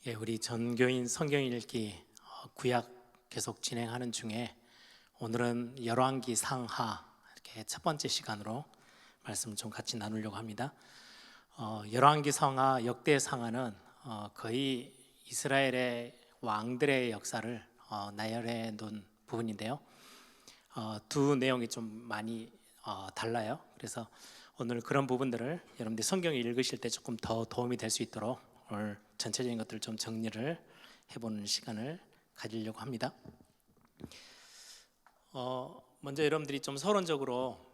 예, 우리 전교인 성경 읽기 구약 계속 진행하는 중에 오늘은 열왕기 상하 이렇게 첫 번째 시간으로 말씀 좀 같이 나누려고 합니다. 열왕기 상하, 역대 상하는 거의 이스라엘의 왕들의 역사를 나열해 놓은 부분인데요. 두 내용이 좀 많이 달라요. 그래서 오늘 그런 부분들을 여러분들이 성경을 읽으실 때 조금 더 도움이 될 수 있도록 오늘 전체적인 것들을 좀 정리를 해보는 시간을 가지려고 합니다. 먼저 여러분들이 좀 서론적으로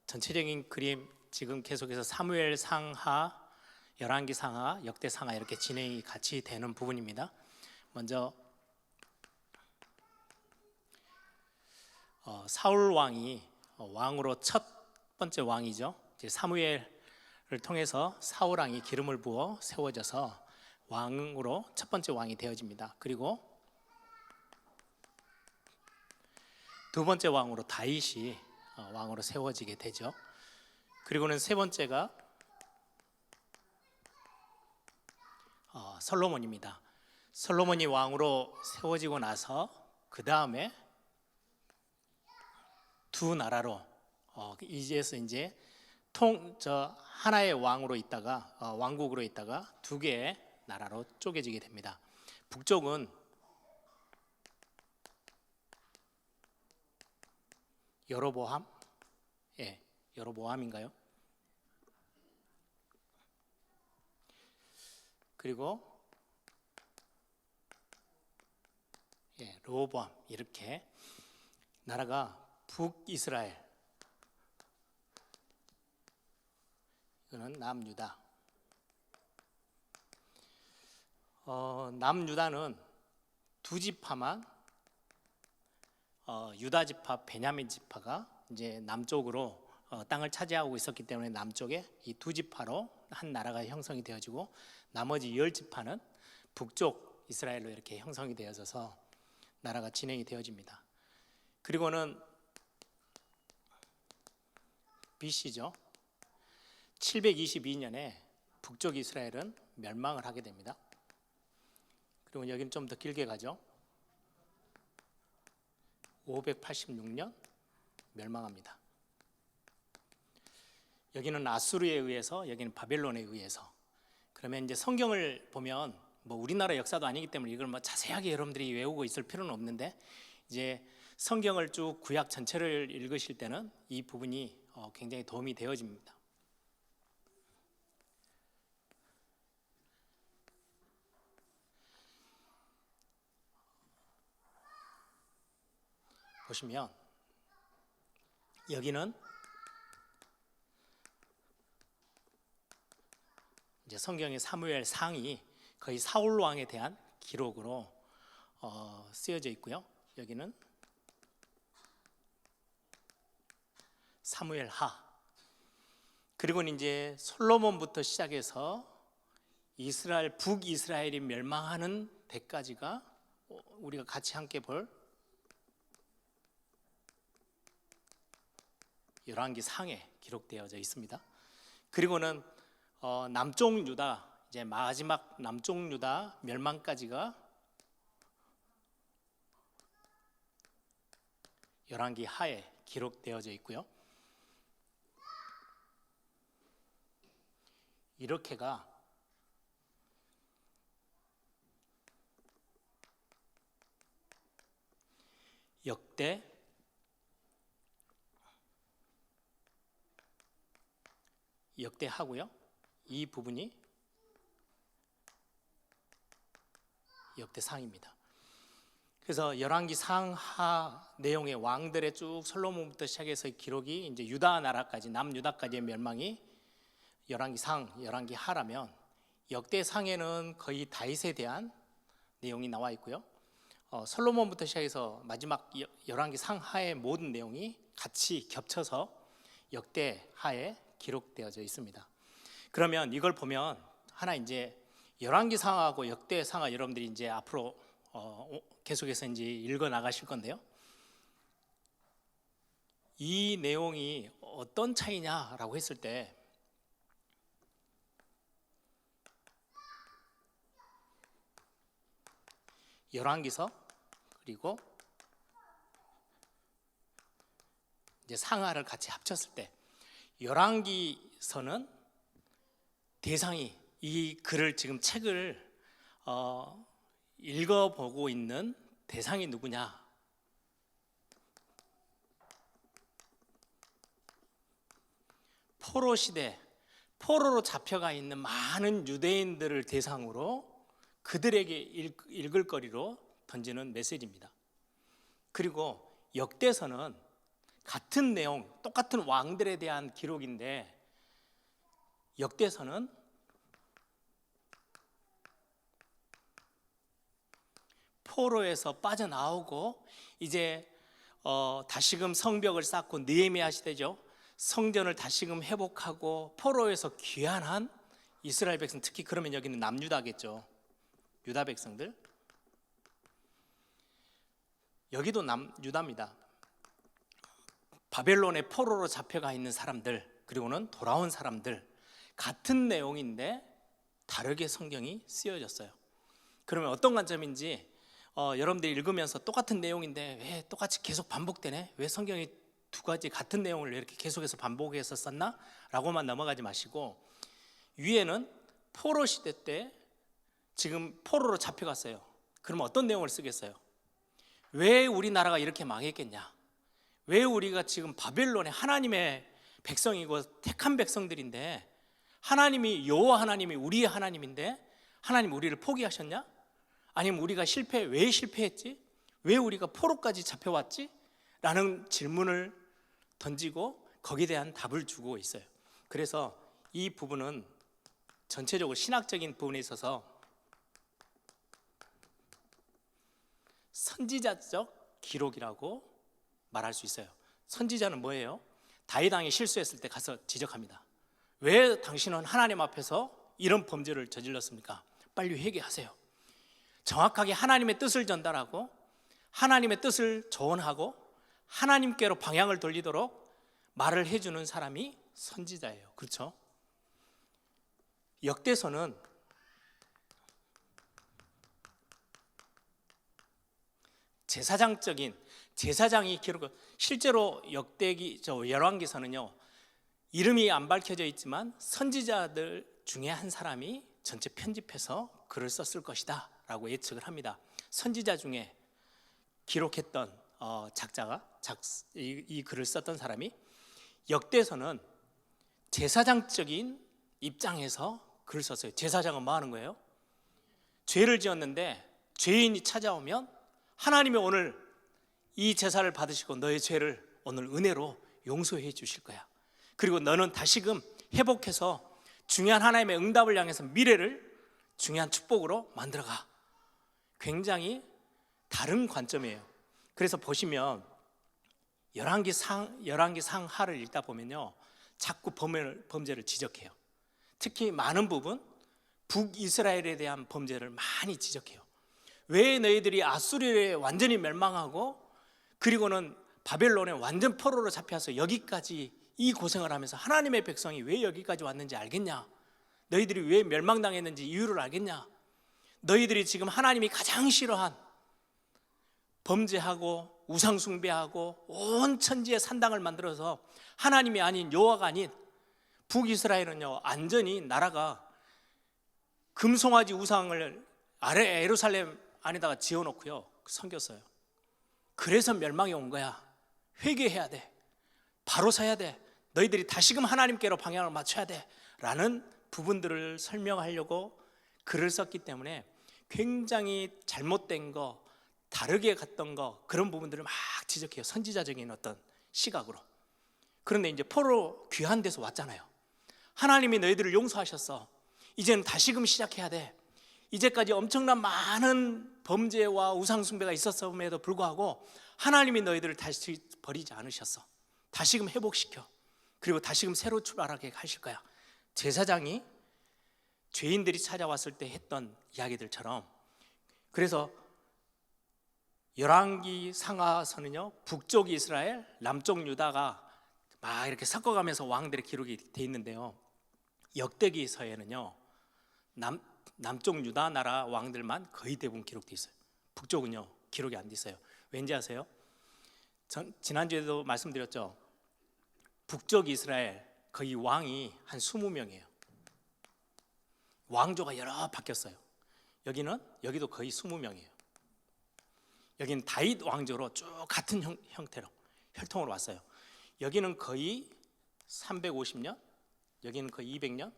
전체적인 그림, 지금 계속해서 사무엘 상하, 열왕기 상하, 역대 상하 이렇게 진행이 같이 되는 부분입니다. 먼저 사울 왕이 왕으로 첫 번째 왕이죠. 이제 사무엘을 통해서 사울 왕이 기름을 부어 세워져서 왕으로 첫 번째 왕이 되어집니다. 그리고 두 번째 왕으로 다윗이 왕으로 세워지게 되죠. 그리고는 세 번째가 솔로몬입니다. 솔로몬이 왕으로 세워지고 나서 그 다음에 두 나라로 이제서 이제 하나의 왕으로 있다가 왕국으로 있다가 두 개의 나라로 쪼개지게 됩니다. 북쪽은 여로보암, 여로보암인가요? 그리고 르호보암, 이렇게 나라가 북이스라엘, 이거는 남유다. 남유다는 두 지파만 유다 지파, 베냐민 지파가 이제 남쪽으로 땅을 차지하고 있었기 때문에 남쪽에 이 두 지파로 한 나라가 형성이 되어지고 나머지 10지파는 북쪽 이스라엘로 이렇게 형성이 되어져서 나라가 진행이 되어집니다. 그리고는 BC죠. 722년에 북쪽 이스라엘은 멸망을 하게 됩니다. 그리고 여기는 좀 더 길게 가죠. 586년 멸망합니다. 여기는 아수르에 의해서, 여기는 바벨론에 의해서. 그러면 이제 성경을 보면 뭐 우리나라 역사도 아니기 때문에 이걸 뭐 자세하게 여러분들이 외우고 있을 필요는 없는데, 이제 성경을 쭉 구약 전체를 읽으실 때는 이 부분이 굉장히 도움이 되어집니다. 보시면 여기는 이제 성경의 사무엘 상이 거의 사울 왕에 대한 기록으로 쓰여져 있고요. 여기는 사무엘 하. 그리고는 이제 솔로몬부터 시작해서 이스라엘, 북이스라엘이 멸망하는 데까지가 우리가 같이 함께 볼 열왕기 상에 기록되어져 있습니다. 그리고는 남쪽 유다, 이제 마지막 남쪽 유다 멸망까지가 열왕기 하에 기록되어져 있고요. 이렇게가 역대하고요. 이 부분이 역대상입니다. 그래서 열왕기 상하 내용의 왕들의 쭉 솔로몬부터 시작해서 기록이 이제 유다 나라까지, 남유다까지의 멸망이 열왕기 상, 열왕기 하라면, 역대상에는 거의 다윗에 대한 내용이 나와 있고요. 솔로몬부터 시작해서 마지막 열왕기 상하의 모든 내용이 같이 겹쳐서 역대하에 기록되어져 있습니다. 그러면 이걸 보면 하나 이제 열왕기 상하고 역대 상하 여러분들이 이제 앞으로 계속해서 이제 읽어 나가실 건데요. 이 내용이 어떤 차이냐라고 했을 때 열왕기서 그리고 이제 상하를 같이 합쳤을 때 열왕기서는 대상이 이 글을 지금 책을 읽어보고 있는 대상이 누구냐? 포로 시대, 포로로 잡혀가 있는 많은 유대인들을 대상으로 그들에게 읽을 거리로 던지는 메시지입니다. 그리고 역대서는 같은 내용, 똑같은 왕들에 대한 기록인데 역대서는 포로에서 빠져나오고 이제 다시금 성벽을 쌓고 느헤미야 시대죠. 성전을 다시금 회복하고 포로에서 귀환한 이스라엘 백성, 특히 그러면 여기는 남유다겠죠. 유다 백성들. 여기도 남유다입니다. 바벨론의 포로로 잡혀가 있는 사람들, 그리고는 돌아온 사람들, 같은 내용인데 다르게 성경이 쓰여졌어요. 그러면 어떤 관점인지 여러분들이 읽으면서 똑같은 내용인데 왜 똑같이 계속 반복되네? 왜 성경이 두 가지 같은 내용을 이렇게 계속해서 반복해서 썼나? 라고만 넘어가지 마시고, 위에는 포로 시대 때 지금 포로로 잡혀갔어요. 그럼 어떤 내용을 쓰겠어요? 왜 우리나라가 이렇게 망했겠냐? 왜 우리가 지금 바벨론의 하나님의 백성이고 택한 백성들인데, 하나님이 여호와 하나님이 우리의 하나님인데 하나님 우리를 포기하셨냐? 아니면 우리가 왜 실패했지? 왜 우리가 포로까지 잡혀왔지? 라는 질문을 던지고 거기에 대한 답을 주고 있어요. 그래서 이 부분은 전체적으로 신학적인 부분에 있어서 선지자적 기록이라고 말할 수 있어요. 선지자는 뭐예요? 다윗 왕이 실수했을 때 가서 지적합니다. 왜 당신은 하나님 앞에서 이런 범죄를 저질렀습니까? 빨리 회개하세요. 정확하게 하나님의 뜻을 전달하고 하나님의 뜻을 조언하고 하나님께로 방향을 돌리도록 말을 해주는 사람이 선지자예요. 그렇죠? 역대서는 제사장이 기록, 실제로 열왕기서는요, 이름이 안 밝혀져 있지만 선지자들 중에 한 사람이 전체 편집해서 글을 썼을 것이다 라고 예측을 합니다. 선지자 중에 기록했던 작자가 이 글을 썼던 사람이, 역대서는 제사장적인 입장에서 글을 썼어요. 제사장은 뭐 하는 거예요? 죄를 지었는데 죄인이 찾아오면 하나님이 오늘 이 제사를 받으시고 너의 죄를 오늘 은혜로 용서해 주실 거야. 그리고 너는 다시금 회복해서 중요한 하나님의 응답을 향해서 미래를 중요한 축복으로 만들어가. 굉장히 다른 관점이에요. 그래서 보시면 열왕기 상하를 읽다 보면요, 자꾸 범죄를 지적해요. 특히 많은 부분 북이스라엘에 대한 범죄를 많이 지적해요. 왜 너희들이 아수리에 완전히 멸망하고 그리고는 바벨론에 완전 포로로 잡혀서 여기까지 이 고생을 하면서 하나님의 백성이 왜 여기까지 왔는지 알겠냐? 너희들이 왜 멸망당했는지 이유를 알겠냐? 너희들이 지금 하나님이 가장 싫어한 범죄하고 우상숭배하고 온 천지에 산당을 만들어서 하나님이 아닌 여호와가 아닌 북이스라엘은요, 완전히 나라가 금송아지 우상을 아래 예루살렘 안에다가 지어놓고요 섬겼어요. 그래서 멸망이 온 거야. 회개해야 돼. 바로 서야 돼. 너희들이 다시금 하나님께로 방향을 맞춰야 돼 라는 부분들을 설명하려고 글을 썼기 때문에 굉장히 잘못된 거, 다르게 갔던 거, 그런 부분들을 막 지적해요. 선지자적인 어떤 시각으로. 그런데 이제 포로 귀한 데서 왔잖아요. 하나님이 너희들을 용서하셨어. 이제는 다시금 시작해야 돼. 이제까지 엄청난 많은 범죄와 우상숭배가 있었음에도 불구하고 하나님이 너희들을 다시 버리지 않으셨어. 다시금 회복시켜. 그리고 다시금 새로 출발하게 하실 거야. 제사장이 죄인들이 찾아왔을 때 했던 이야기들처럼. 그래서 열왕기 상하서는요, 북쪽 이스라엘, 남쪽 유다가 막 이렇게 섞어가면서 왕들의 기록이 돼 있는데요, 역대기서에는요 남쪽 유다 나라 왕들만 거의 대부분 기록돼 있어요. 북쪽은요 기록이 안 돼 있어요. 왠지 아세요? 지난주에도 말씀드렸죠. 북쪽 이스라엘 거의 왕이 한 20명이에요. 왕조가 여러 바뀌었어요. 여기도 거의 20명이에요. 여기는 다윗 왕조로 쭉 같은 형태로 혈통으로 왔어요. 여기는 거의 350년, 여기는 거의 200년.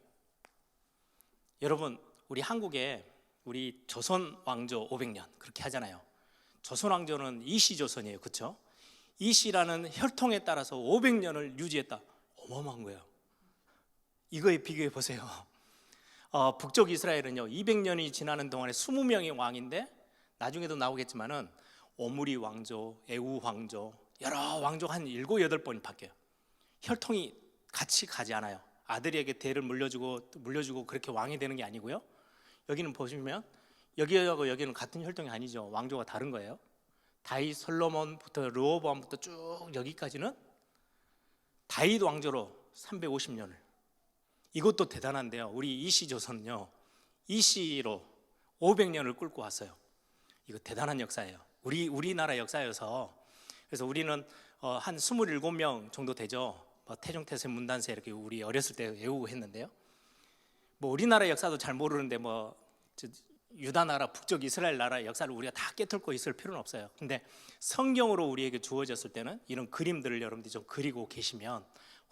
여러분, 우리 한국에 우리 조선 왕조 500년 그렇게 하잖아요. 조선 왕조는 이시조선이에요, 그렇죠? 이시라는 혈통에 따라서 500년을 유지했다. 어마어마한 거예요. 이거에 비교해 보세요. 북쪽 이스라엘은요 200년이 지나는 동안에 20명의 왕인데, 나중에도 나오겠지만은 오므리 왕조, 에우 왕조, 여러 왕조가 한 7, 8번이 바뀌어요. 혈통이 같이 가지 않아요. 아들에게 대를 물려주고 그렇게 왕이 되는 게 아니고요. 여기는 보시면 여기하고 여기는 같은 혈통이 아니죠. 왕조가 다른 거예요. 다윗, 솔로몬부터 르호보암부터 쭉 여기까지는 다윗 왕조로 350년을. 이것도 대단한데요. 우리 이시조선은요 이시로 500년을 끌고 왔어요. 이거 대단한 역사예요. 우리나라 역사여서. 그래서 우리는 한 27명 정도 되죠. 태종, 태세, 문단세 이렇게 우리 어렸을 때 외우고 했는데요. 우리나라 역사도 잘 모르는데 유다 나라, 북쪽 이스라엘 나라 역사를 우리가 다 깨뚫고 있을 필요는 없어요. 근데 성경으로 우리에게 주어졌을 때는 이런 그림들을 여러분들이 좀 그리고 계시면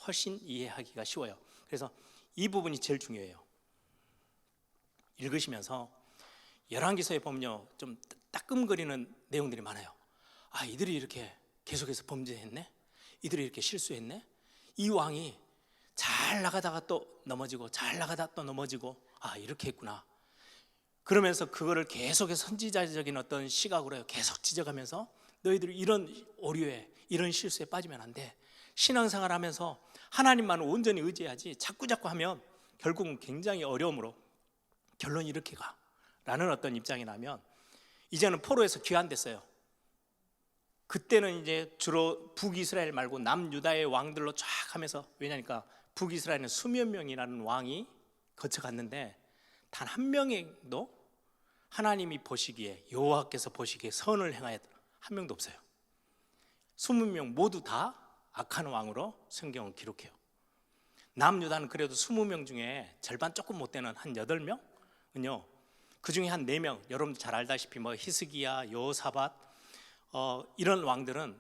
훨씬 이해하기가 쉬워요. 그래서 이 부분이 제일 중요해요. 읽으시면서 열왕기서에 보면요 좀 따끔거리는 내용들이 많아요. 아, 이들이 이렇게 계속해서 범죄했네, 이들이 이렇게 실수했네, 이 왕이 잘 나가다가 또 넘어지고 잘 나가다가 또 넘어지고, 아 이렇게 했구나. 그러면서 그거를 계속해서 선지자적인 어떤 시각으로 계속 지적하면서 너희들이 이런 오류에 이런 실수에 빠지면 안 돼. 신앙생활 하면서 하나님만 온전히 의지해야지 자꾸 하면 결국은 굉장히 어려움으로 결론이 이렇게 가 라는 어떤 입장이 나면, 이제는 포로에서 귀환됐어요. 그때는 이제 주로 북이스라엘 말고 남유다의 왕들로 쫙 하면서, 왜냐니까 북이스라엘은 수몇 명이라는 왕이 거쳐갔는데 단 한 명도 하나님이 보시기에, 여호와께서 보시기에 선을 행하였다 한 명도 없어요. 20명 모두 다 악한 왕으로 성경은 기록해요. 남유다는 그래도 20명 중에 절반 조금 못 되는 한 8명은요, 그 중에 한 4명, 여러분들 잘 알다시피 히스기야, 여호사밧 이런 왕들은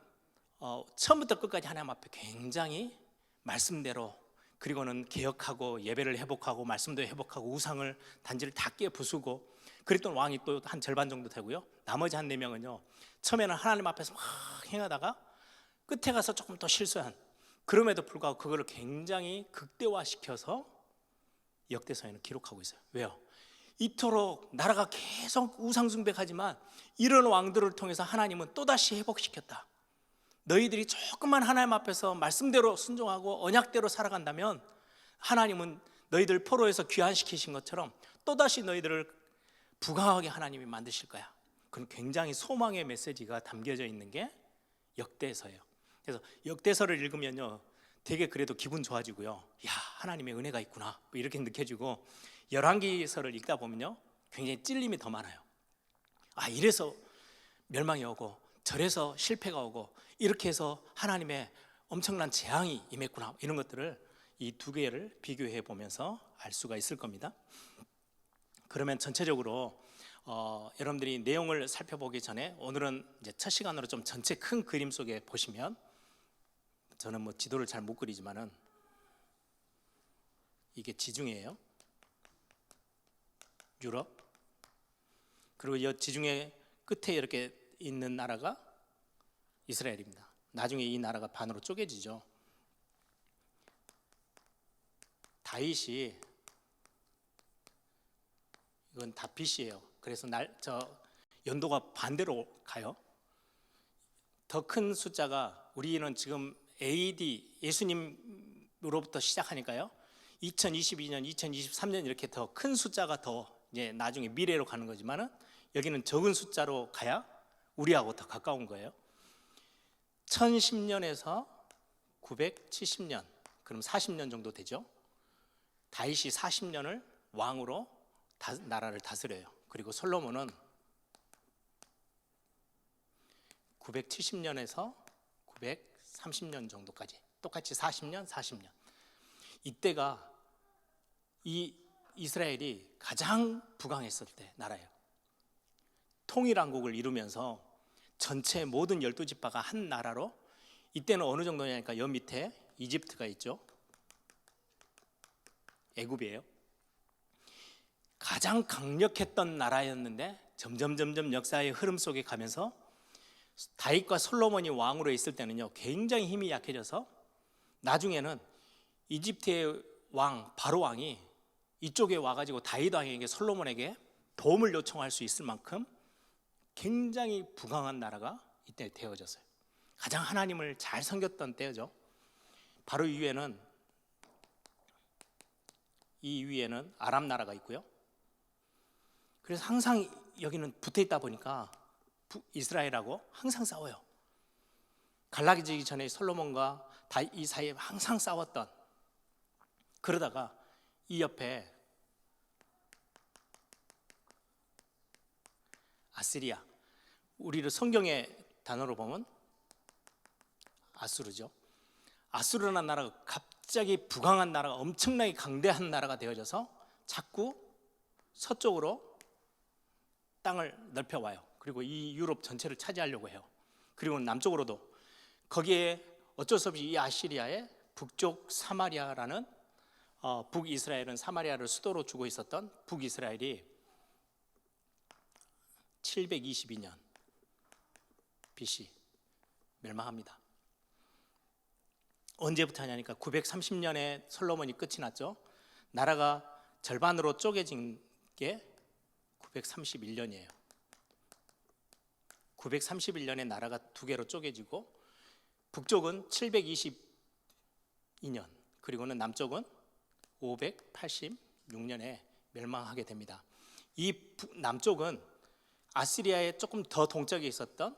처음부터 끝까지 하나님 앞에 굉장히 말씀대로, 그리고는 개혁하고 예배를 회복하고 말씀도 회복하고 우상을 단지를 다 깨 부수고 그랬던 왕이 또 한 절반 정도 되고요. 나머지 한 4명은요 처음에는 하나님 앞에서 막 행하다가 끝에 가서 조금 더 실수한, 그럼에도 불구하고 그거를 굉장히 극대화시켜서 역대서에는 기록하고 있어요. 왜요? 이토록 나라가 계속 우상숭배하지만 이런 왕들을 통해서 하나님은 또다시 회복시켰다. 너희들이 조금만 하나님 앞에서 말씀대로 순종하고 언약대로 살아간다면 하나님은 너희들 포로에서 귀환시키신 것처럼 또다시 너희들을 부강하게 하나님이 만드실 거야. 그런 굉장히 소망의 메시지가 담겨져 있는 게 역대서예요. 그래서 역대서를 읽으면요 되게 그래도 기분 좋아지고요, 야 하나님의 은혜가 있구나 이렇게 느껴지고, 열왕기서를 읽다 보면요 굉장히 찔림이 더 많아요. 아, 이래서 멸망이 오고 저래서 실패가 오고 이렇게 해서 하나님의 엄청난 재앙이 임했구나, 이런 것들을 이 두 개를 비교해 보면서 알 수가 있을 겁니다. 그러면 전체적으로 여러분들이 내용을 살펴보기 전에 오늘은 이제 첫 시간으로 좀 전체 큰 그림 속에 보시면, 저는 지도를 잘 못 그리지만은 이게 지중해예요. 유럽. 그리고 이 지중해 끝에 이렇게 있는 나라가 이스라엘입니다. 나중에 이 나라가 반으로 쪼개지죠. 다윗이, 이건 다빗이에요. 그래서 연도가 반대로 가요. 더 큰 숫자가, 우리는 지금 AD 예수님으로부터 시작하니까요 2022년, 2023년 이렇게 더 큰 숫자가 더 이제 나중에 미래로 가는 거지만은, 여기는 적은 숫자로 가야 우리하고 더 가까운 거예요. 1010년에서 970년, 그럼 40년 정도 되죠. 다윗이 40년을 왕으로 나라를 다스려요. 그리고 솔로몬은 970년에서 930년 정도까지, 똑같이 40년, 40년. 이때가 이 이스라엘이 가장 부강했을 때 나라예요. 통일왕국을 이루면서 전체 모든 12지파가 한 나라로, 이때는 어느 정도냐니까 여 밑에 이집트가 있죠. 애굽이에요. 가장 강력했던 나라였는데 점점 역사의 흐름 속에 가면서 다윗과 솔로몬이 왕으로 있을 때는요, 굉장히 힘이 약해져서 나중에는 이집트의 왕 바로 왕이 이쪽에 와가지고 다윗 왕에게, 솔로몬에게 도움을 요청할 수 있을 만큼 굉장히 부강한 나라가 이때 되어졌어요. 가장 하나님을 잘 섬겼던 때죠. 바로 이 위에는 아람 나라가 있고요. 그래서 항상 여기는 붙어 있다 보니까 이스라엘하고 항상 싸워요. 갈라지기 전에 솔로몬과 다윗 사이에 항상 싸웠던, 그러다가 이 옆에 아시리아, 우리를 성경의 단어로 보면 아수르죠. 아수르라는 나라가 갑자기 부강한 나라가, 엄청나게 강대한 나라가 되어져서 자꾸 서쪽으로 땅을 넓혀와요. 그리고 이 유럽 전체를 차지하려고 해요. 그리고 남쪽으로도, 거기에 어쩔 수 없이 이 아시리아의 북쪽 사마리아라는, 북이스라엘은 사마리아를 수도로 주고 있었던 북이스라엘이 722년 BC 멸망합니다. 언제부터 하냐니까 930년에 솔로몬이 끝이 났죠. 나라가 절반으로 쪼개진 게 931년이에요. 931년에 나라가 두 개로 쪼개지고, 북쪽은 722년, 그리고는 남쪽은 586년에 멸망하게 됩니다. 이 남쪽은 아시리아의 조금 더 동쪽에 있었던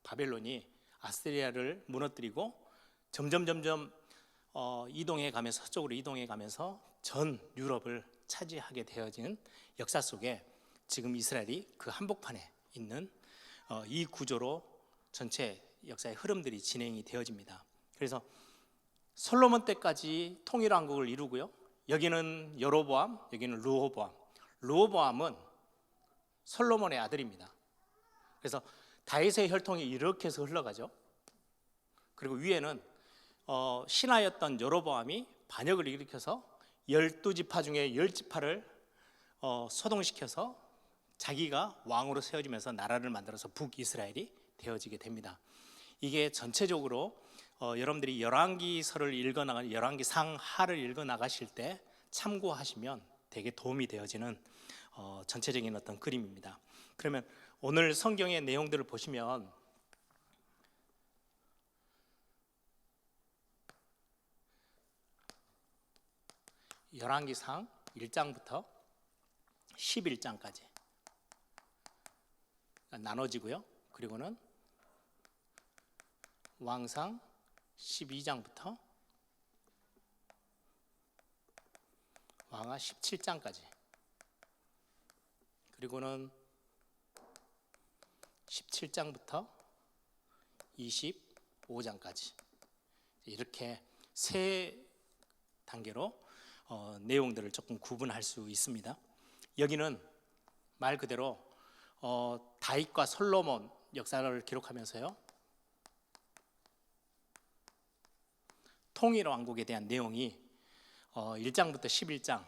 바벨론이 아시리아를 무너뜨리고 점점 이동해 가면서, 서쪽으로 이동해 가면서 전 유럽을 차지하게 되어진 역사 속에 지금 이스라엘이 그 한복판에 있는 이 구조로 전체 역사의 흐름들이 진행이 되어집니다. 그래서 솔로몬 때까지 통일왕국을 이루고요. 여기는 여로보암, 여기는 르호보암. 르호보암은 솔로몬의 아들입니다. 그래서 다윗의 혈통이 이렇게 해서 흘러가죠. 그리고 위에는 신하였던 여로보암이 반역을 일으켜서 12지파 중에 10지파를 소동시켜서 자기가 왕으로 세워지면서 나라를 만들어서 북이스라엘이 되어지게 됩니다. 이게 전체적으로 여러분들이 열왕기서를 읽어나가, 열왕기 상하를 읽어나가실 때 참고하시면 되게 도움이 되어지는 전체적인 어떤 그림입니다. 그러면 오늘 성경의 내용들을 보시면 열왕기상 1장부터 11장까지 나눠지고요. 그리고는 왕상 12장부터 왕하 17장까지, 그리고는 17장부터 25장까지, 이렇게 세 단계로 내용들을 조금 구분할 수 있습니다. 여기는 말 그대로 다윗과 솔로몬 역사를 기록하면서요, 통일 왕국에 대한 내용이 1장부터 11장,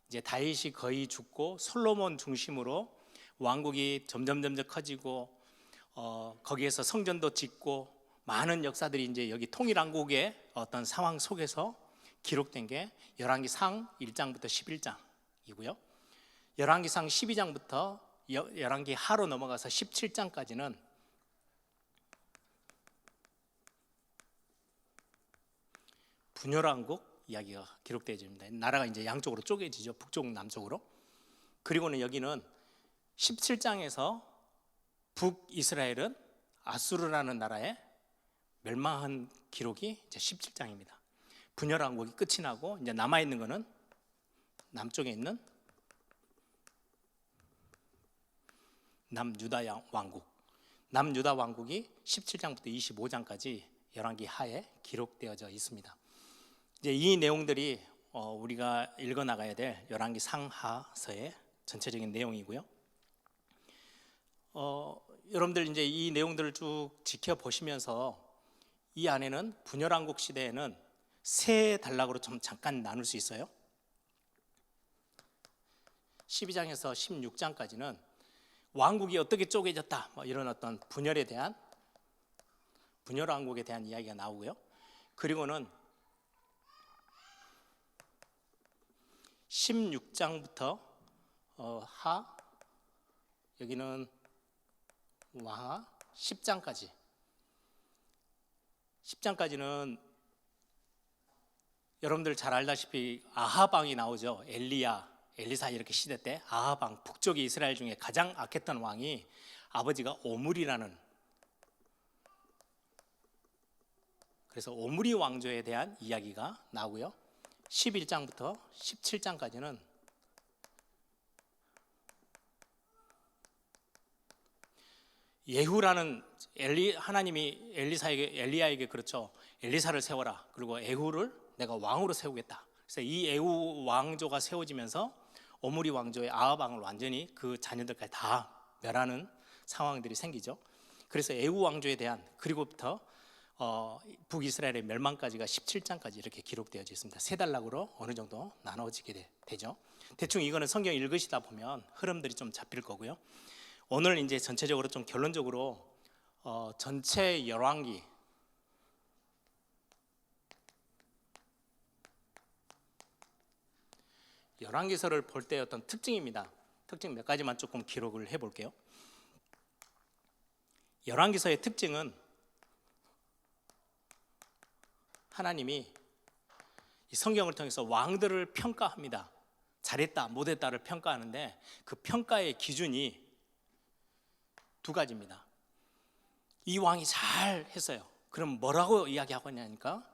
이제 다윗이 거의 죽고 솔로몬 중심으로 왕국이 점점 커지고, 거기에서 성전도 짓고, 많은 역사들이 이제 여기 통일 왕국의 어떤 상황 속에서 기록된 게 열왕기상 1장부터 11장이고요. 열왕기상 12장부터 열왕기 하로 넘어가서 17장까지는 분열왕국 이야기가 기록되어집니다. 나라가 이제 양쪽으로 쪼개지죠. 북쪽 남쪽으로. 그리고는 여기는 17장에서 북이스라엘은 아수르라는 나라에 멸망한 기록이 이제 17장입니다. 분열왕국이 끝이 나고 이제 남아 있는 거는 남쪽에 있는 남유다 왕국. 남유다 왕국이 17장부터 25장까지 열왕기 하에 기록되어져 있습니다. 이제 이 내용들이 우리가 읽어 나가야 될 열왕기 상하서의 전체적인 내용이고요. 여러분들 이제 이 내용들을 쭉 지켜보시면서 이 안에는 분열왕국 시대에는 세 단락으로 좀 잠깐 나눌 수 있어요. 12장에서 16장까지는 왕국이 어떻게 쪼개졌다, 뭐 이런 어떤 분열왕국에 대한 이야기가 나오고요. 그리고는 16장부터 여기는 와 10장까지는 여러분들 잘 알다시피 아합 왕이 나오죠. 엘리사 이렇게 시대 때 아합 왕, 북쪽의 이스라엘 중에 가장 악했던 왕이 아버지가 오므리라는, 그래서 오므리 왕조에 대한 이야기가 나오고요. 11장부터 17장까지는 예후라는 하나님이 엘리야에게 그렇죠. 엘리사를 세워라. 그리고 에후를 내가 왕으로 세우겠다. 그래서 이 에후 왕조가 세워지면서 오므리 왕조의 아합 왕을 완전히 그 자녀들까지 다 멸하는 상황들이 생기죠. 그래서 에후 왕조에 대한, 그리고부터 북이스라엘의 멸망까지가 17장까지 이렇게 기록되어져 있습니다. 세 단락으로 어느 정도 나눠지게 되죠. 대충 이거는 성경 읽으시다 보면 흐름들이 좀 잡힐 거고요. 오늘 이제 전체적으로 좀 결론적으로 전체 열왕기서를 볼 때 어떤 특징입니다. 특징 몇 가지만 조금 기록을 해볼게요. 열왕기서의 특징은 하나님이 이 성경을 통해서 왕들을 평가합니다. 잘했다, 못했다를 평가하는데 그 평가의 기준이 두 가지입니다. 이 왕이 잘 했어요. 그럼 뭐라고 이야기하고 있냐니까,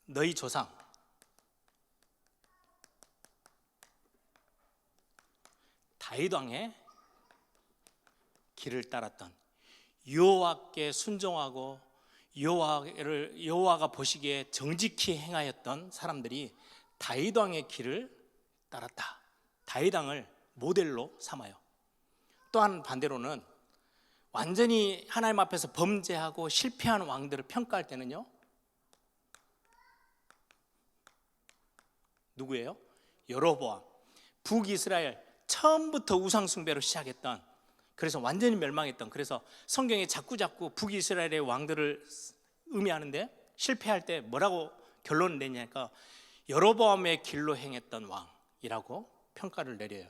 너희 조상 다윗 왕의 길을 따랐던, 여호와께 순종하고 여호와가 보시기에 정직히 행하였던 사람들이 다윗 왕의 길을 따랐다. 다윗 왕을 모델로 삼아요. 또한 반대로는 완전히 하나님 앞에서 범죄하고 실패한 왕들을 평가할 때는요, 누구예요? 여로보암. 북이스라엘 처음부터 우상 숭배로 시작했던, 그래서 완전히 멸망했던, 그래서 성경에 자꾸 북이스라엘의 왕들을 의미하는데 실패할 때 뭐라고 결론을 내냐니까 여로보암의 길로 행했던 왕이라고 평가를 내려요.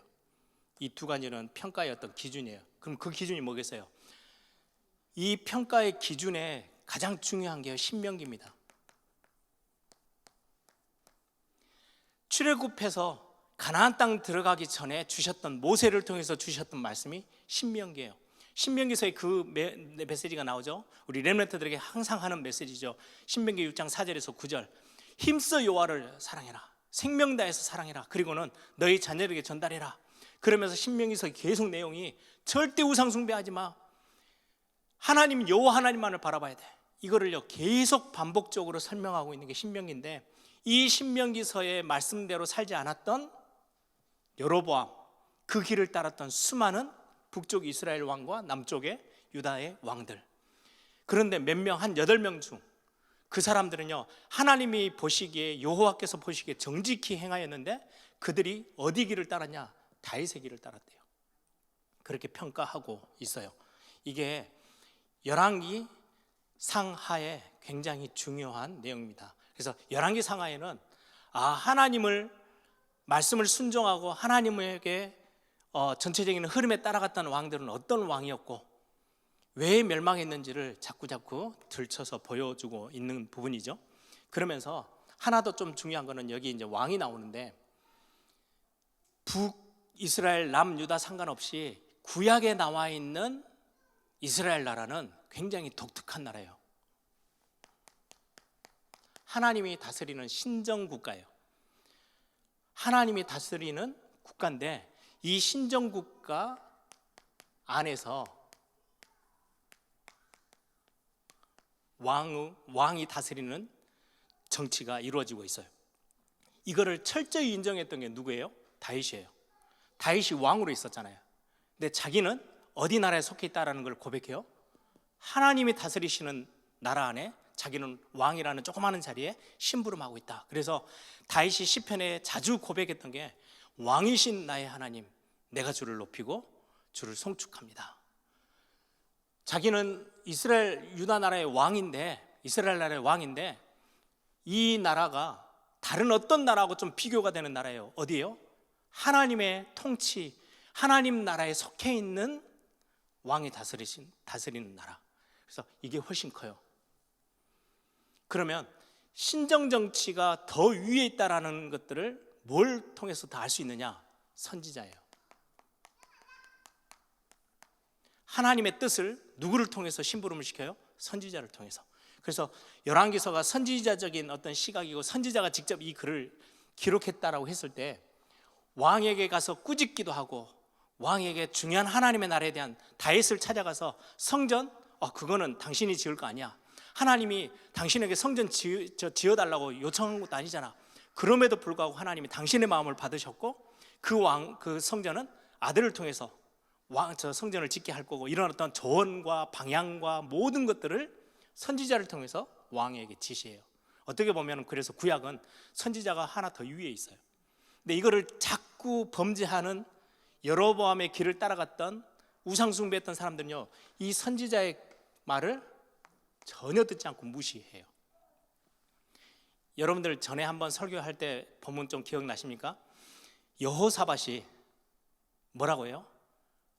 이 두 가지는 평가의 어떤 기준이에요. 그럼 그 기준이 뭐겠어요? 이 평가의 기준에 가장 중요한 게 신명기입니다. 출애굽해서 가나안 땅 들어가기 전에 주셨던, 모세를 통해서 주셨던 말씀이 신명기예요. 신명기서에 그 메시지가 나오죠. 우리 렘넌트들에게 항상 하는 메시지죠. 신명기 6장 4절에서 9절, 힘써 여호와를 사랑해라, 생명 다해서 사랑해라, 그리고는 너희 자녀에게 전달해라. 그러면서 신명기서 계속 내용이 절대 우상 숭배하지 마, 하나님 여호와 하나님만을 바라봐야 돼, 이거를요 계속 반복적으로 설명하고 있는 게 신명기인데, 이 신명기서의 말씀대로 살지 않았던 여로보암, 그 길을 따랐던 수많은 북쪽 이스라엘 왕과 남쪽의 유다의 왕들, 그런데 몇 명, 한 8명 중 그 사람들은요 하나님이 보시기에, 여호와께서 보시기에 정직히 행하였는데 그들이 어디 길을 따랐냐? 다윗의 길을 따랐대요. 그렇게 평가하고 있어요. 이게 열왕기 상하에 굉장히 중요한 내용입니다. 그래서 열왕기 상하에는 하나님을, 말씀을 순종하고 하나님에게 전체적인 흐름에 따라갔던 왕들은 어떤 왕이었고 왜 멸망했는지를 자꾸 들춰서 보여주고 있는 부분이죠. 그러면서 하나 더 좀 중요한 거는, 여기 이제 왕이 나오는데 북이스라엘 남유다 상관없이 구약에 나와 있는 이스라엘 나라는 굉장히 독특한 나라예요. 하나님이 다스리는 신정국가예요. 하나님이 다스리는 국가인데 이 신정국가 안에서 왕이 다스리는 정치가 이루어지고 있어요. 이거를 철저히 인정했던 게 누구예요? 다윗이에요. 다윗이 왕으로 있었잖아요. 근데 자기는 어디 나라에 속해 있다라는 걸 고백해요. 하나님이 다스리시는 나라 안에 자기는 왕이라는 조그마한 자리에 심부름하고 있다. 그래서 다윗이 시편에 자주 고백했던 게 왕이신 나의 하나님, 내가 주를 높이고 주를 송축합니다. 자기는 이스라엘 유다 나라의 왕인데, 이스라엘 나라의 왕인데 이 나라가 다른 어떤 나라하고 좀 비교가 되는 나라예요. 어디예요? 하나님의 통치, 하나님 나라에 속해 있는 왕이 다스리는 나라. 그래서 이게 훨씬 커요. 그러면 신정 정치가 더 위에 있다라는 것들을 뭘 통해서 다 알 수 있느냐? 선지자예요. 하나님의 뜻을 누구를 통해서 심부름을 시켜요? 선지자를 통해서. 그래서 열왕기서가 선지자적인 어떤 시각이고 선지자가 직접 이 글을 기록했다라고 했을 때 왕에게 가서 꾸짖기도 하고 왕에게 중요한 하나님의 나라에 대한 다윗을 찾아가서 성전, 그거는 당신이 지을 거 아니야. 하나님이 당신에게 성전 지어달라고 요청한 것도 아니잖아. 그럼에도 불구하고 하나님이 당신의 마음을 받으셨고 그 성전은 아들을 통해서 저 성전을 짓게 할 거고, 이런 어떤 조언과 방향과 모든 것들을 선지자를 통해서 왕에게 지시해요. 어떻게 보면 그래서 구약은 선지자가 하나 더 위에 있어요. 근데 이거를 자꾸 범죄하는 여로보암의 길을 따라갔던 우상숭배했던 사람들은요, 이 선지자의 말을 전혀 듣지 않고 무시해요. 여러분들 전에 한번 설교할 때 본문 좀 기억나십니까? 여호사밧이 뭐라고 해요?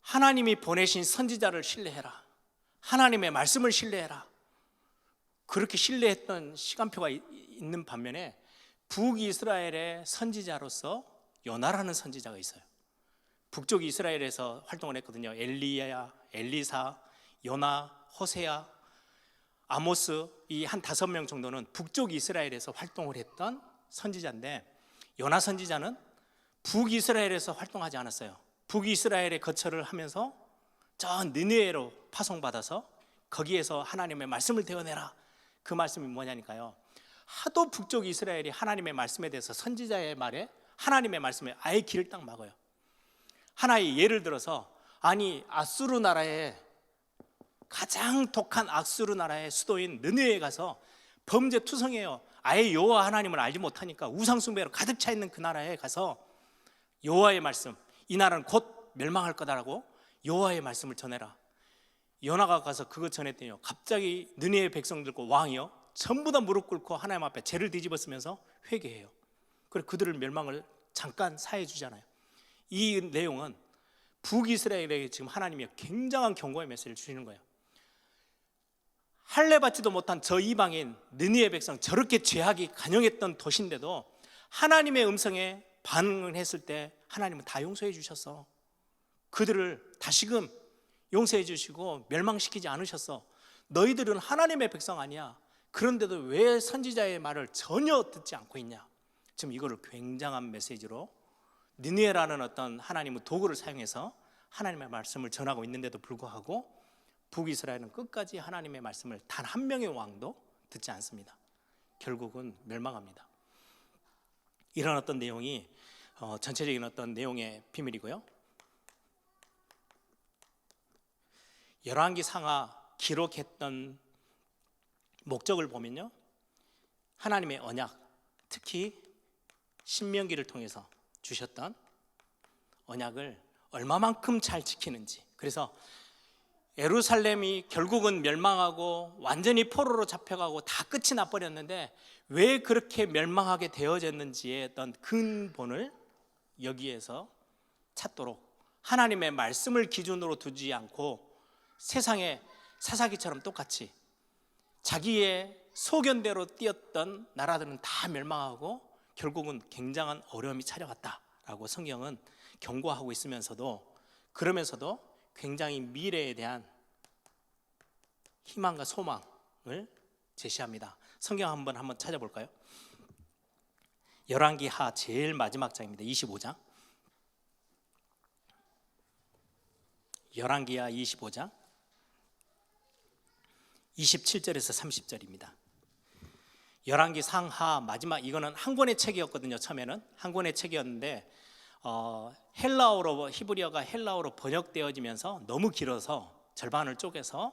하나님이 보내신 선지자를 신뢰해라, 하나님의 말씀을 신뢰해라. 그렇게 신뢰했던 시간표가 있는 반면에 북이스라엘의 선지자로서 요나라는 선지자가 있어요. 북쪽 이스라엘에서 활동을 했거든요. 엘리야, 엘리사, 요나, 호세야, 아모스, 이 한 5명 정도는 북쪽 이스라엘에서 활동을 했던 선지자인데, 요나 선지자는 북이스라엘에서 활동하지 않았어요. 북이스라엘에 거처를 하면서 저 니느웨로 파송받아서 거기에서 하나님의 말씀을 대어내라. 그 말씀이 뭐냐니까요, 하도 북쪽 이스라엘이 하나님의 말씀에 대해서 선지자의 말에, 하나님의 말씀에 아예 길을 딱 막아요. 하나의 예를 들어서, 아니 아수르 나라의 가장 독한 아수르 나라의 수도인 느느웨에 가서 범죄투성이에요. 아예 여호와 하나님을 알지 못하니까 우상숭배로 가득 차 있는 그 나라에 가서 여호와의 말씀, 이 나라는 곧 멸망할 거다라고 여호와의 말씀을 전해라. 요나가 가서 그거 전했더니요, 갑자기 느느웨 백성들과 왕이요 전부 다 무릎 꿇고 하나님 앞에 죄를 뒤집어쓰면서 회개해요. 그리고 그들을 멸망을 잠깐 사해 주잖아요. 이 내용은 북이스라엘에게 지금 하나님이 굉장한 경고의 메시지를 주시는 거예요. 할례 받지도 못한 저 이방인 느느웨 백성, 저렇게 죄악이 간영했던 도시인데도 하나님의 음성에 반응을 했을 때 하나님은 다 용서해 주셨어. 그들을 다시금 용서해 주시고 멸망시키지 않으셨어. 너희들은 하나님의 백성 아니야. 그런데도 왜 선지자의 말을 전혀 듣지 않고 있냐. 지금 이거를 굉장한 메시지로 느느웨라는 어떤 하나님의 도구를 사용해서 하나님의 말씀을 전하고 있는데도 불구하고 북이스라엘은 끝까지 하나님의 말씀을 단 한 명의 왕도 듣지 않습니다. 결국은 멸망합니다. 이런 어떤 내용이 전체적인 어떤 내용의 비밀이고요. 열왕기 상하 기록했던 목적을 보면요, 하나님의 언약, 특히 신명기를 통해서 주셨던 언약을 얼마만큼 잘 지키는지. 그래서 예루살렘이 결국은 멸망하고 완전히 포로로 잡혀가고 다 끝이 나버렸는데 왜 그렇게 멸망하게 되어졌는지의 어떤 근본을 여기에서 찾도록 하나님의 말씀을 기준으로 두지 않고 세상의 사사기처럼 똑같이 자기의 소견대로 뛰었던 나라들은 다 멸망하고 결국은 굉장한 어려움이 찾아왔다라고 성경은 경고하고 있으면서도, 그러면서도 굉장히 미래에 대한 희망과 소망을 제시합니다. 성경 한번 찾아볼까요? 열왕기 하 제일 마지막 장입니다. 25장. 열왕기하 25장 27절에서 30절입니다. 열왕기 상하 마지막, 이거는 한 권의 책이었거든요. 처음에는 한 권의 책이었는데 헬라어로, 히브리어가 헬라어로 번역되어지면서 너무 길어서 절반을 쪼개서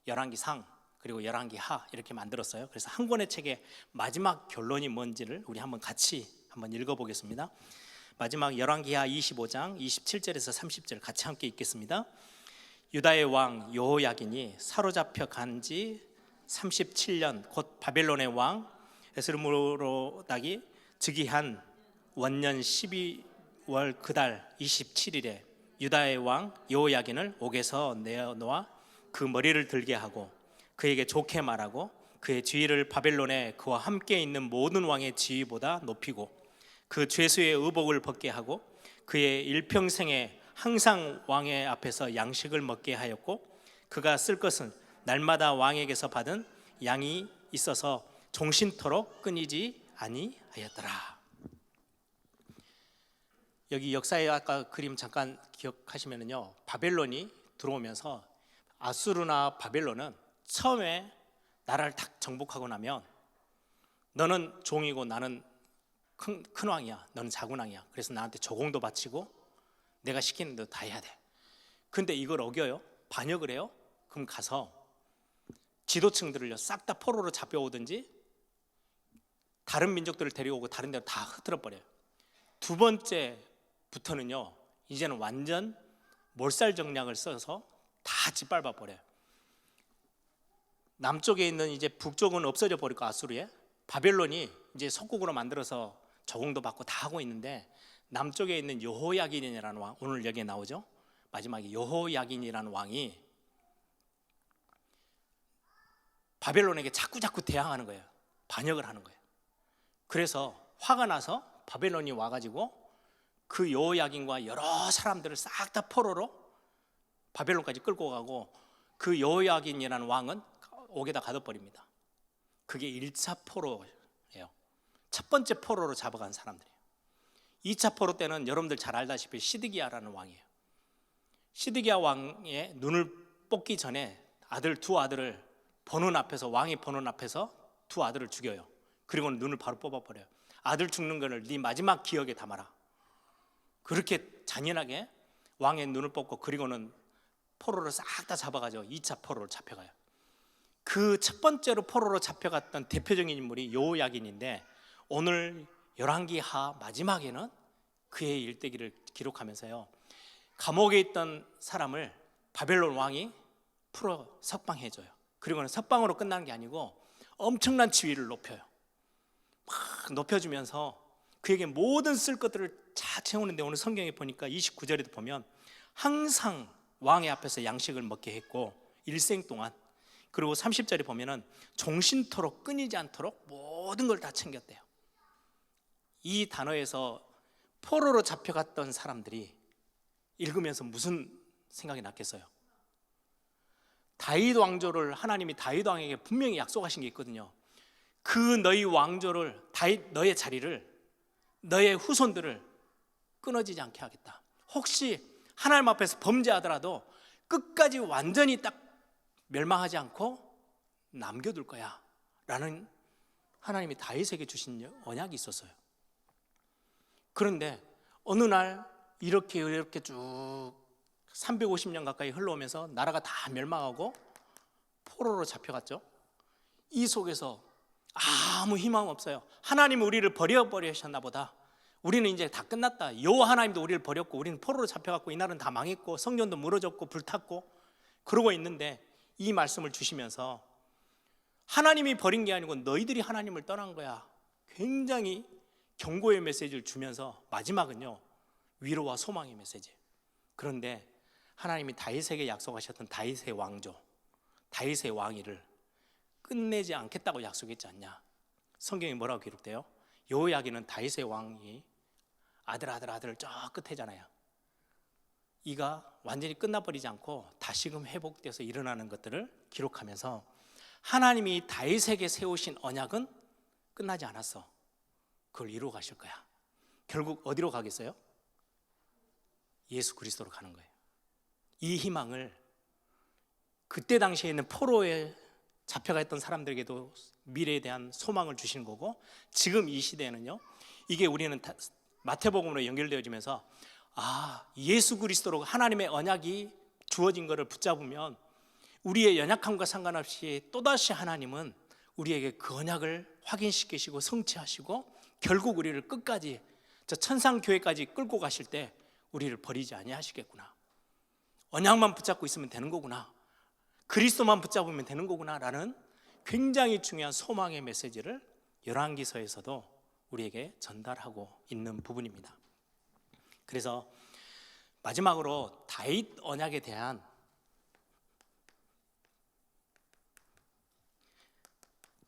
열왕기 상 그리고 열왕기 하 이렇게 만들었어요. 그래서 한 권의 책의 마지막 결론이 뭔지를 우리 같이 한번 읽어보겠습니다. 마지막 열왕기하 25장 27절에서 30절 같이 함께 읽겠습니다. 유다의 왕 여호야긴이 사로잡혀 간 지 37년 곧 바벨론의 왕 에스르므로닥이 즉위한 원년 12월 그달 27일에 유다의 왕 여호야긴을 옥에서 내어놓아 그 머리를 들게 하고 그에게 좋게 말하고 그의 지위를 바벨론에 그와 함께 있는 모든 왕의 지위보다 높이고 그 죄수의 의복을 벗게 하고 그의 일평생에 항상 왕의 앞에서 양식을 먹게 하였고 그가 쓸 것은 날마다 왕에게서 받은 양이 있어서 종신토록 끊이지 아니하였더라. 여기 역사의 아까 그림 잠깐 기억하시면요, 바벨론이 들어오면서 아수르나 바벨론은 처음에 나라를 딱 정복하고 나면 너는 종이고 나는 큰 왕이야, 너는 작은 왕이야. 그래서 나한테 조공도 바치고 내가 시키는 대로 다 해야 돼. 근데 이걸 어겨요? 반역을 해요? 그럼 가서 지도층들을요 싹 다 포로로 잡혀오든지 다른 민족들을 데려오고 다른 데로 다 흩어져 버려요. 두 번째부터는요 이제는 완전 몰살 전략을 써서 다 짓밟아 버려요. 남쪽에 있는 이제 북쪽은 없어져 버리고 아수르에, 바벨론이 이제 속국으로 만들어서 적응도 받고 다 하고 있는데 남쪽에 있는 여호야긴이라는 왕, 오늘 여기에 나오죠. 마지막에 여호야긴이라는 왕이 바벨론에게 자꾸 대항하는 거예요. 반역을 하는 거예요. 그래서 화가 나서 바벨론이 와가지고 그 여호야긴과 여러 사람들을 싹 다 포로로 바벨론까지 끌고 가고 그 여호야긴이라는 왕은 옥에다 가둬버립니다. 그게 1차 포로예요. 첫 번째 포로로 잡아간 사람들이에요. 2차 포로 때는 여러분들 잘 알다시피 시드기야라는 왕이에요. 시드기야 왕의 눈을 뽑기 전에 두 아들을 보는 앞에서, 왕이 보는 앞에서 두 아들을 죽여요. 그리고는 눈을 바로 뽑아버려요. 아들 죽는 거를 네 마지막 기억에 담아라. 그렇게 잔인하게 왕의 눈을 뽑고 그리고는 포로를 싹 다 잡아가지고 2차 포로로 잡혀가요. 그 첫 번째로 포로로 잡혀갔던 대표적인 인물이 여호야긴인데 오늘 열왕기하 마지막에는 그의 일대기를 기록하면서요 감옥에 있던 사람을 바벨론 왕이 풀어 석방해줘요. 그리고는 석방으로 끝나는 게 아니고 엄청난 지위를 높여요. 막 높여주면서 그에게 모든 쓸 것들을 다 채우는데 오늘 성경에 보니까 29절에도 보면 항상 왕의 앞에서 양식을 먹게 했고 일생 동안, 그리고 30절에 보면은 종신토록 끊이지 않도록 모든 걸 다 챙겼대요. 이 단어에서 포로로 잡혀갔던 사람들이 읽으면서 무슨 생각이 났겠어요? 다윗 왕조를 하나님이 다윗 왕에게 분명히 약속하신 게 있거든요. 그 너희 왕조를, 너의 자리를, 너의 후손들을 끊어지지 않게 하겠다. 혹시 하나님 앞에서 범죄하더라도 끝까지 완전히 딱 멸망하지 않고 남겨둘 거야 라는 하나님이 다윗에게 주신 언약이 있었어요. 그런데 어느 날 이렇게 쭉 350년 가까이 흘러오면서 나라가 다 멸망하고 포로로 잡혀갔죠. 이 속에서 아무 희망 없어요. 하나님은 우리를 버려버리셨나 보다. 우리는 이제 다 끝났다. 여호와 하나님도 우리를 버렸고 우리는 포로로 잡혀갔고 이 나라는 다 망했고 성전도 무너졌고 불탔고 그러고 있는데 이 말씀을 주시면서 하나님이 버린 게 아니고 너희들이 하나님을 떠난 거야. 굉장히 경고의 메시지를 주면서 마지막은요 위로와 소망의 메시지. 그런데 하나님이 다윗에게 약속하셨던 다윗의 왕조, 다윗의 왕위를 끝내지 않겠다고 약속했지 않냐. 성경에 뭐라고 기록돼요? 여호야긴은 다윗의 왕이 아들 저 끝에잖아요. 이가 완전히 끝나버리지 않고 다시금 회복돼서 일어나는 것들을 기록하면서 하나님이 다윗에게 세우신 언약은 끝나지 않았어. 그걸 이루어 가실 거야. 결국 어디로 가겠어요? 예수 그리스도로 가는 거예요. 이 희망을 그때 당시에 있는 포로에 잡혀가 있던 사람들에게도 미래에 대한 소망을 주시는 거고, 지금 이 시대에는요, 이게 우리는 마태복음으로 연결되어지면서 예수 그리스도로 하나님의 언약이 주어진 것을 붙잡으면 우리의 연약함과 상관없이 또다시 하나님은 우리에게 그 언약을 확인시키시고 성취하시고 결국 우리를 끝까지 저 천상교회까지 끌고 가실 때 우리를 버리지 아니하시겠구나, 언약만 붙잡고 있으면 되는 거구나, 그리스도만 붙잡으면 되는 거구나 라는 굉장히 중요한 소망의 메시지를 열왕기서에서도 우리에게 전달하고 있는 부분입니다. 그래서 마지막으로 다윗 언약에 대한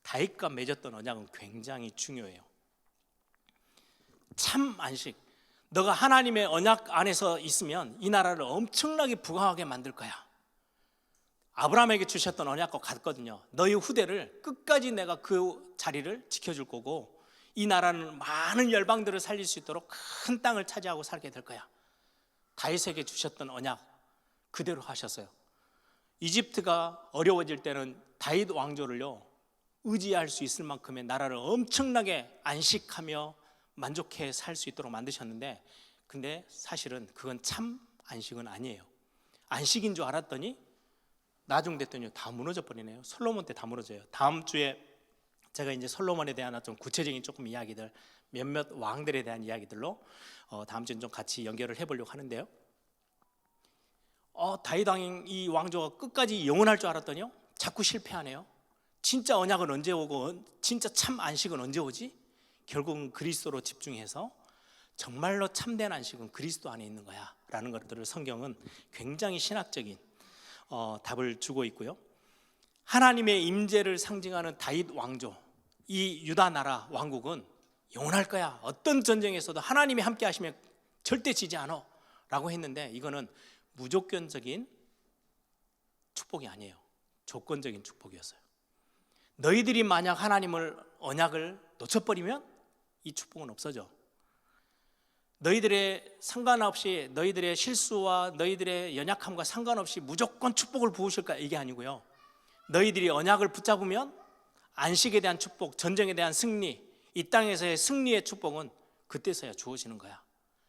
다윗과 맺었던 언약은 굉장히 중요해요. 참 안식, 너가 하나님의 언약 안에서 있으면 이 나라를 엄청나게 부강하게 만들 거야. 아브라함에게 주셨던 언약과 같거든요. 너희 후대를 끝까지 내가 그 자리를 지켜줄 거고 이 나라는 많은 열방들을 살릴 수 있도록 큰 땅을 차지하고 살게 될 거야. 다윗에게 주셨던 언약 그대로 하셨어요. 이집트가 어려워질 때는 다윗 왕조를요 의지할 수 있을 만큼의 나라를 엄청나게 안식하며 만족해 살 수 있도록 만드셨는데, 근데 사실은 그건 참 안식은 아니에요. 안식인 줄 알았더니 나중 됐더니 다 무너져 버리네요. 솔로몬 때 다 무너져요. 다음 주에 제가 이제 솔로몬에 대한 좀 구체적인 조금 이야기들, 몇몇 왕들에 대한 이야기들로 다음 주에 좀 같이 연결을 해보려고 하는데요. 다윗 왕인 이 왕조가 끝까지 영원할 줄 알았더니요 자꾸 실패하네요. 진짜 언약은 언제 오고 진짜 참 안식은 언제 오지? 결국은 그리스도로 집중해서 정말로 참된 안식은 그리스도 안에 있는 거야 라는 것들을 성경은 굉장히 신학적인 답을 주고 있고요. 하나님의 임재를 상징하는 다윗 왕조, 이 유다 나라 왕국은 영원할 거야. 어떤 전쟁에서도 하나님이 함께 하시면 절대 지지 않아 라고 했는데, 이거는 무조건적인 축복이 아니에요. 조건적인 축복이었어요. 너희들이 만약 하나님을 언약을 놓쳐버리면 이 축복은 없어져. 너희들의 상관없이, 너희들의 실수와 너희들의 연약함과 상관없이 무조건 축복을 부으실 거야, 이게 아니고요. 너희들이 언약을 붙잡으면 안식에 대한 축복, 전쟁에 대한 승리, 이 땅에서의 승리의 축복은 그때서야 주어지는 거야.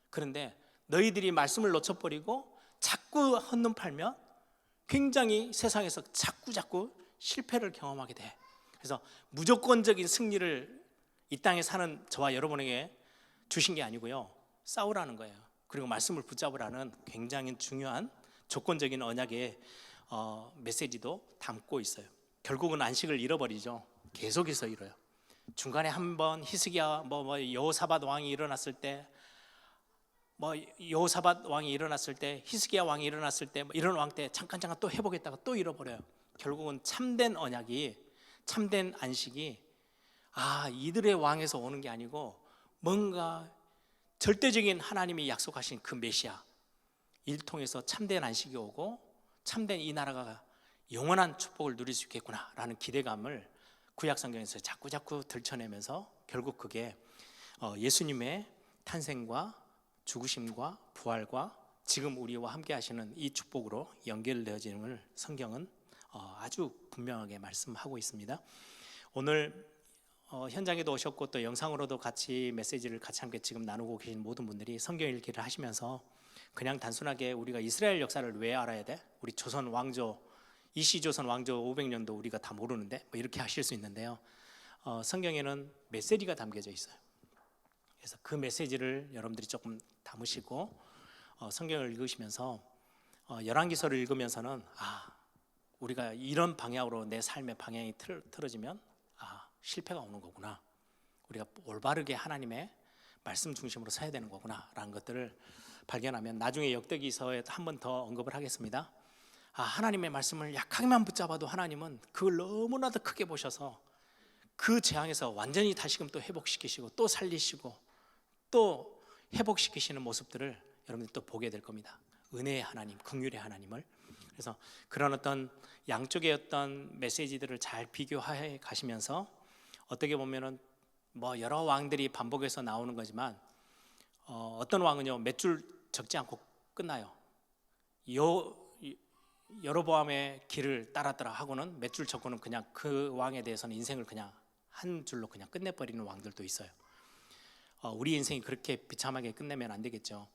그런데 너희들이 말씀을 놓쳐버리고 자꾸 헌눈팔면 굉장히 세상에서 자꾸 실패를 경험하게 돼. 그래서 무조건적인 승리를 이 땅에 사는 저와 여러분에게 주신 게 아니고요, 싸우라는 거예요. 그리고 말씀을 붙잡으라는 굉장히 중요한 조건적인 언약의 메시지도 담고 있어요. 결국은 안식을 잃어버리죠. 계속해서 잃어요. 중간에 한번 히스기야 여호사밧 왕이 일어났을 때, 여호사밧 왕이 일어났을 때, 히스기야 왕이 일어났을 때, 이런 왕 때 잠깐 또 해보겠다가 또 잃어버려요. 결국은 참된 언약이, 참된 안식이 이들의 왕에서 오는 게 아니고 뭔가 절대적인 하나님이 약속하신 그 메시아, 이를 통해서 참된 안식이 오고 참된 이 나라가 영원한 축복을 누릴 수 있겠구나라는 기대감을 구약성경에서 자꾸 들춰내면서 결국 그게 예수님의 탄생과 죽으심과 부활과 지금 우리와 함께 하시는 이 축복으로 연결되어지는 성경은 아주 분명하게 말씀하고 있습니다. 오늘 현장에도 오셨고 또 영상으로도 같이 메시지를 같이 함께 지금 나누고 계신 모든 분들이 성경 읽기를 하시면서 그냥 단순하게 우리가 이스라엘 역사를 왜 알아야 돼? 우리 조선 왕조, 이시조선 왕조 500년도 우리가 다 모르는데 이렇게 하실 수 있는데요. 성경에는 메시지가 담겨져 있어요. 그래서 그 메시지를 여러분들이 조금 담으시고 성경을 읽으시면서 열왕기서를 읽으면서는 우리가 이런 방향으로 내 삶의 방향이 틀어지면 실패가 오는 거구나, 우리가 올바르게 하나님의 말씀 중심으로 서야 되는 거구나 라는 것들을 발견하면 나중에 역대기서에 한 번 더 언급을 하겠습니다. 하나님의 말씀을 약하게만 붙잡아도 하나님은 그걸 너무나도 크게 보셔서 그 재앙에서 완전히 다시금 또 회복시키시고 또 살리시고 또 회복시키시는 모습들을 여러분들 또 보게 될 겁니다. 은혜의 하나님, 긍휼의 하나님을. 그래서 그런 어떤 양쪽의 어떤 메시지들을 잘 비교해 가시면서 어떻게 보면은 여러 왕들이 반복해서 나오는 거지만 어떤 왕은요 몇 줄 적지 않고 끝나요. 여로보암의 길을 따랐더라 하고는 몇 줄 적고는 그냥 그 왕에 대해서는 인생을 그냥 한 줄로 그냥 끝내버리는 왕들도 있어요. 우리 인생이 그렇게 비참하게 끝내면 안 되겠죠.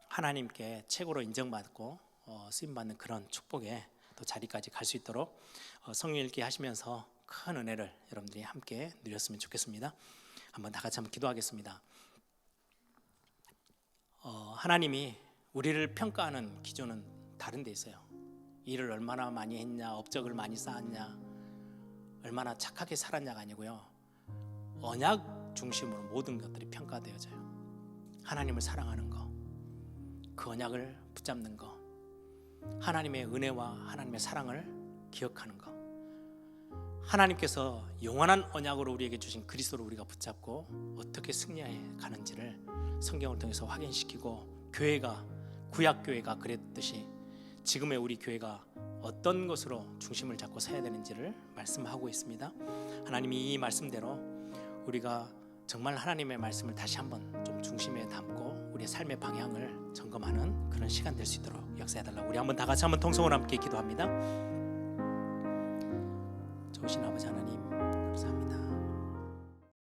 하나님께 최고로 인정받고 쓰임받는 그런 축복의 또 자리까지 갈 수 있도록 성경 읽기 하시면서 큰 은혜를 여러분들이 함께 누렸으면 좋겠습니다. 한번 다 같이 한번 기도하겠습니다. 하나님이 우리를 평가하는 기준은 다른 데 있어요. 일을 얼마나 많이 했냐, 업적을 많이 쌓았냐, 얼마나 착하게 살았냐가 아니고요, 언약 중심으로 모든 것들이 평가되어져요. 하나님을 사랑하는 거, 그 언약을 붙잡는 거, 하나님의 은혜와 하나님의 사랑을 기억하는 거, 하나님께서 영원한 언약으로 우리에게 주신 그리스도를 우리가 붙잡고 어떻게 승리해 가는지를 성경을 통해서 확인시키고, 교회가, 구약교회가 그랬듯이 지금의 우리 교회가 어떤 것으로 중심을 잡고 서야 되는지를 말씀하고 있습니다. 하나님이 이 말씀대로 우리가 정말 하나님의 말씀을 다시 한번 좀 중심에 담고 우리의 삶의 방향을 점검하는 그런 시간 될 수 있도록 역사해달라고, 우리 한번 다 같이 한번 통성으로 함께 기도합니다. 좋으신 아버지 하나님, 감사합니다.